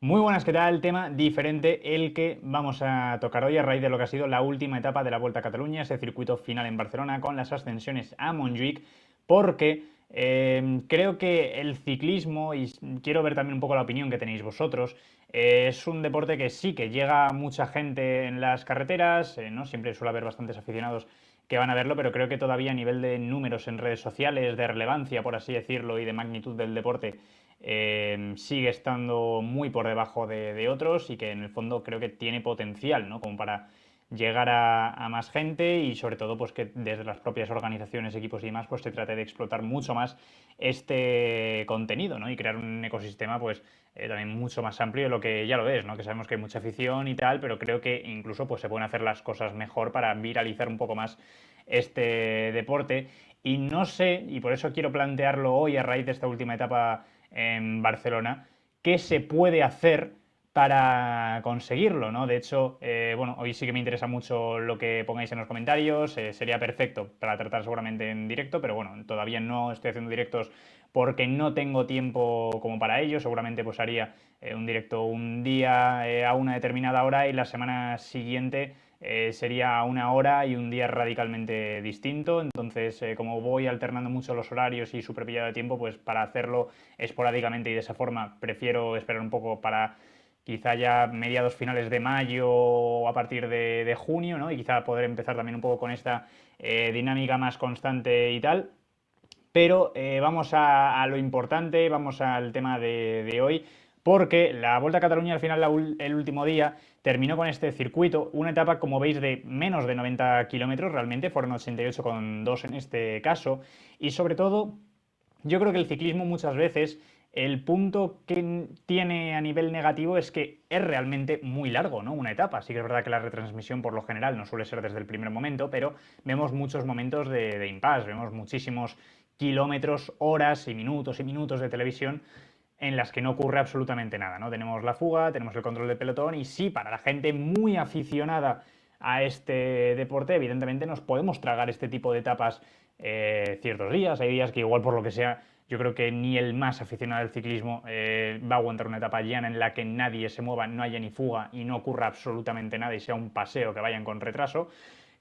Muy buenas, ¿qué tal? Tema diferente el que vamos a tocar hoy a raíz de lo que ha sido la última etapa de la Vuelta a Cataluña, ese circuito final en Barcelona con las ascensiones a Montjuic, porque creo que el ciclismo, y quiero ver también un poco la opinión que tenéis vosotros, es un deporte que sí, que llega a mucha gente en las carreteras, ¿no? Siempre suele haber bastantes aficionados que van a verlo, pero creo que todavía a nivel de números en redes sociales, de relevancia, por así decirlo, y de magnitud del deporte, sigue estando muy por debajo de otros y que en el fondo creo que tiene potencial, ¿no? Como para llegar a más gente y sobre todo pues que desde las propias organizaciones, equipos y demás pues se trate de explotar mucho más este contenido, ¿no? Y crear un ecosistema pues también mucho más amplio de lo que ya lo es, ¿no? Que sabemos que hay mucha afición y tal, pero creo que incluso pues se pueden hacer las cosas mejor para viralizar un poco más este deporte y no sé, y por eso quiero plantearlo hoy a raíz de esta última etapa en Barcelona, qué se puede hacer para conseguirlo, ¿no? De hecho, bueno, hoy sí que me interesa mucho lo que pongáis en los comentarios, sería perfecto para tratar seguramente en directo, pero bueno, todavía no estoy haciendo directos porque no tengo tiempo como para ello, seguramente pues haría un directo un día a una determinada hora y la semana siguiente sería a una hora y un día radicalmente distinto. Entonces, como voy alternando mucho los horarios y súper pillado de tiempo, pues para hacerlo esporádicamente y de esa forma prefiero esperar un poco para quizá ya mediados finales de mayo o a partir de junio, ¿no? Y quizá poder empezar también un poco con esta dinámica más constante y tal. Pero vamos a lo importante, vamos al tema de hoy, porque la Vuelta a Cataluña al final, el último día, terminó con este circuito, una etapa, como veis, de menos de 90 kilómetros, realmente fueron 88,2 en este caso, y sobre todo yo creo que el ciclismo muchas veces el punto que tiene a nivel negativo es que es realmente muy largo, ¿no? Una etapa. Sí que es verdad que la retransmisión por lo general no suele ser desde el primer momento, pero vemos muchos momentos de impasse, vemos muchísimos kilómetros, horas y minutos de televisión en las que no ocurre absolutamente nada, ¿no? Tenemos la fuga, tenemos el control del pelotón y sí, para la gente muy aficionada a este deporte, evidentemente nos podemos tragar este tipo de etapas ciertos días. Hay días que igual por lo que sea, yo creo que ni el más aficionado al ciclismo va a aguantar una etapa llana en la que nadie se mueva, no haya ni fuga y no ocurra absolutamente nada y sea un paseo que vayan con retraso.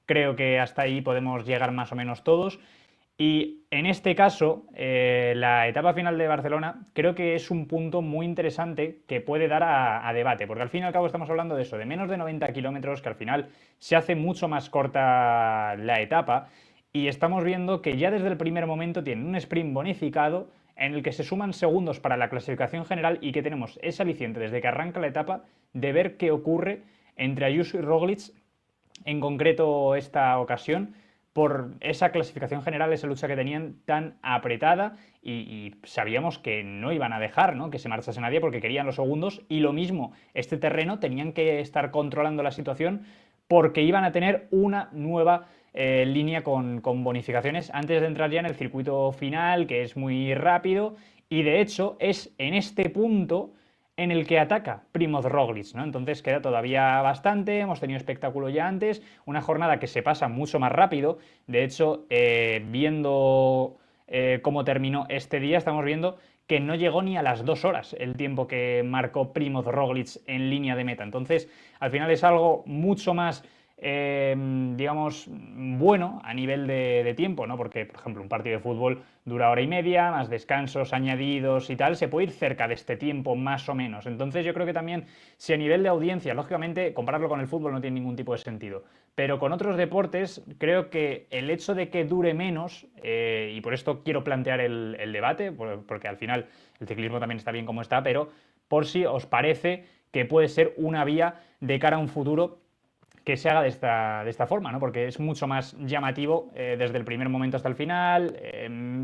Creo que hasta ahí podemos llegar más o menos todos. Y en este caso, la etapa final de Barcelona creo que es un punto muy interesante que puede dar a debate, porque al fin y al cabo estamos hablando de eso, de menos de 90 kilómetros, que al final se hace mucho más corta la etapa, y estamos viendo que ya desde el primer momento tiene un sprint bonificado en el que se suman segundos para la clasificación general y que tenemos ese aliciente desde que arranca la etapa de ver qué ocurre entre Ayuso y Roglic en concreto esta ocasión por esa clasificación general, esa lucha que tenían tan apretada y sabíamos que no iban a dejar, ¿no? Que se marchase nadie porque querían los segundos y lo mismo, este terreno tenían que estar controlando la situación porque iban a tener una nueva línea con bonificaciones antes de entrar ya en el circuito final, que es muy rápido y de hecho es en este punto en el que ataca Primoz Roglic, ¿no? Entonces queda todavía bastante, hemos tenido espectáculo ya antes, una jornada que se pasa mucho más rápido, de hecho, viendo cómo terminó este día, estamos viendo que no llegó ni a las 2 horas el tiempo que marcó Primoz Roglic en línea de meta. Entonces, al final es algo mucho más digamos, bueno a nivel de tiempo, ¿no? Porque, por ejemplo, un partido de fútbol dura hora y media, más descansos añadidos y tal, se puede ir cerca de este tiempo más o menos. Entonces yo creo que también, si a nivel de audiencia, lógicamente, compararlo con el fútbol no tiene ningún tipo de sentido, pero con otros deportes creo que el hecho de que dure menos, y por esto quiero plantear el debate, porque al final el ciclismo también está bien como está, pero por si os parece que puede ser una vía de cara a un futuro que se haga de esta forma, ¿no? Porque es mucho más llamativo desde el primer momento hasta el final,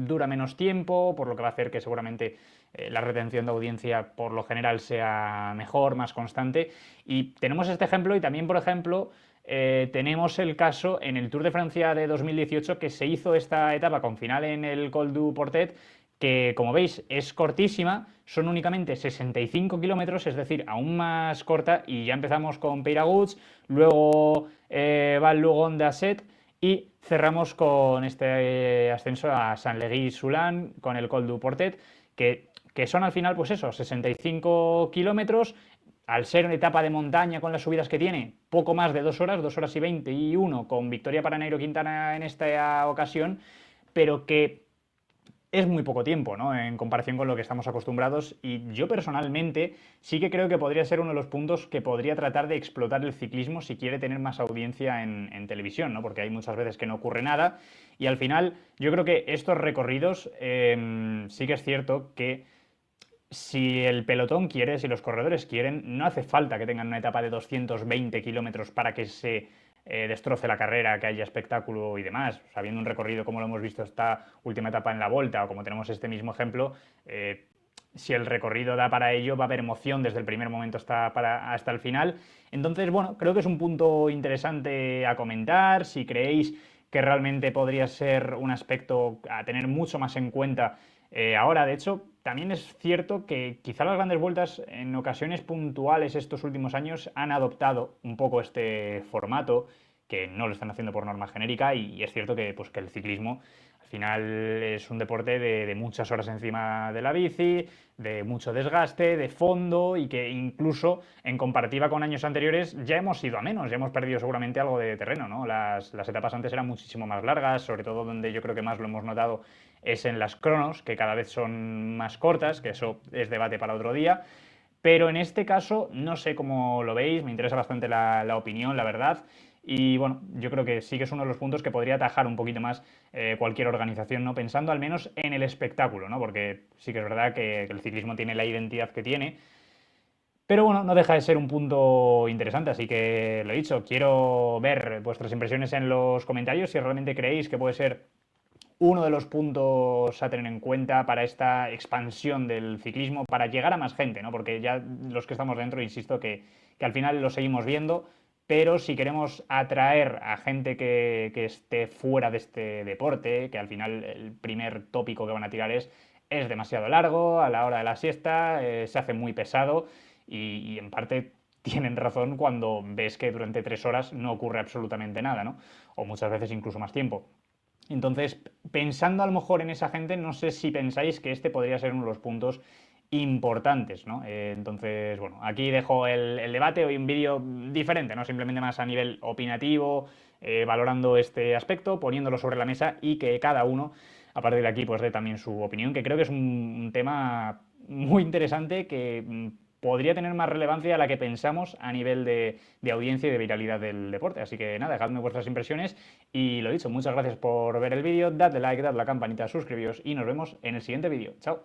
dura menos tiempo, por lo que va a hacer que seguramente la retención de audiencia por lo general sea mejor, más constante. Y tenemos este ejemplo y también, por ejemplo, tenemos el caso en el Tour de Francia de 2018 que se hizo esta etapa con final en el Col du Portet que como veis es cortísima, son únicamente 65 kilómetros, es decir, aún más corta y ya empezamos con Peiraguts, luego Val Lugon de Asset y cerramos con este ascenso a Saint-Légy-Soulan con el Col du Portet, que que son al final, pues eso, 65 kilómetros, al ser una etapa de montaña con las subidas que tiene, poco más de 2 horas, 2 horas y 21, con victoria para Nairo Quintana en esta ocasión, pero que es muy poco tiempo, ¿no? En comparación con lo que estamos acostumbrados. Y yo personalmente sí que creo que podría ser uno de los puntos que podría tratar de explotar el ciclismo si quiere tener más audiencia en televisión, ¿no? Porque hay muchas veces que no ocurre nada. Y al final, yo creo que estos recorridos sí que es cierto que si el pelotón quiere, si los corredores quieren, no hace falta que tengan una etapa de 220 kilómetros para que se destroce la carrera, que haya espectáculo y demás. Sabiendo un recorrido como lo hemos visto esta última etapa en la Volta o como tenemos este mismo ejemplo, si el recorrido da para ello, va a haber emoción desde el primer momento hasta el final. Entonces, bueno, creo que es un punto interesante a comentar. Si creéis que realmente podría ser un aspecto a tener mucho más en cuenta ahora, de hecho, también es cierto que quizá las grandes vueltas en ocasiones puntuales estos últimos años han adoptado un poco este formato, que no lo están haciendo por norma genérica, y es cierto que, pues, que el ciclismo al final es un deporte de muchas horas encima de la bici, de mucho desgaste, de fondo, y que incluso en comparativa con años anteriores ya hemos ido a menos, ya hemos perdido seguramente algo de terreno, ¿no? Las etapas antes eran muchísimo más largas, sobre todo donde yo creo que más lo hemos notado es en las cronos, que cada vez son más cortas, que eso es debate para otro día. Pero en este caso, no sé cómo lo veis, me interesa bastante la opinión, la verdad. Y bueno, yo creo que sí que es uno de los puntos que podría atajar un poquito más cualquier organización, ¿no? Pensando al menos en el espectáculo, ¿no? Porque sí que es verdad que el ciclismo tiene la identidad que tiene. Pero bueno, no deja de ser un punto interesante, así que lo he dicho, quiero ver vuestras impresiones en los comentarios si realmente creéis que puede ser uno de los puntos a tener en cuenta para esta expansión del ciclismo, para llegar a más gente, ¿no? Porque ya los que estamos dentro, insisto, que al final lo seguimos viendo, pero si queremos atraer a gente que esté fuera de este deporte, que al final el primer tópico que van a tirar es demasiado largo, a la hora de la siesta, se hace muy pesado y en parte tienen razón cuando ves que durante 3 horas no ocurre absolutamente nada, ¿no? O muchas veces incluso más tiempo. Entonces, pensando a lo mejor en esa gente, no sé si pensáis que este podría ser uno de los puntos importantes, ¿no? Entonces, bueno, aquí dejo el debate, hoy un vídeo diferente, ¿no? Simplemente más a nivel opinativo, valorando este aspecto, poniéndolo sobre la mesa y que cada uno, a partir de aquí, pues dé también su opinión, que creo que es un tema muy interesante que podría tener más relevancia de la que pensamos a nivel de audiencia y de viralidad del deporte. Así que nada, dejadme vuestras impresiones y lo dicho, muchas gracias por ver el vídeo, dadle like, dadle a la campanita, suscribíos y nos vemos en el siguiente vídeo. Chao.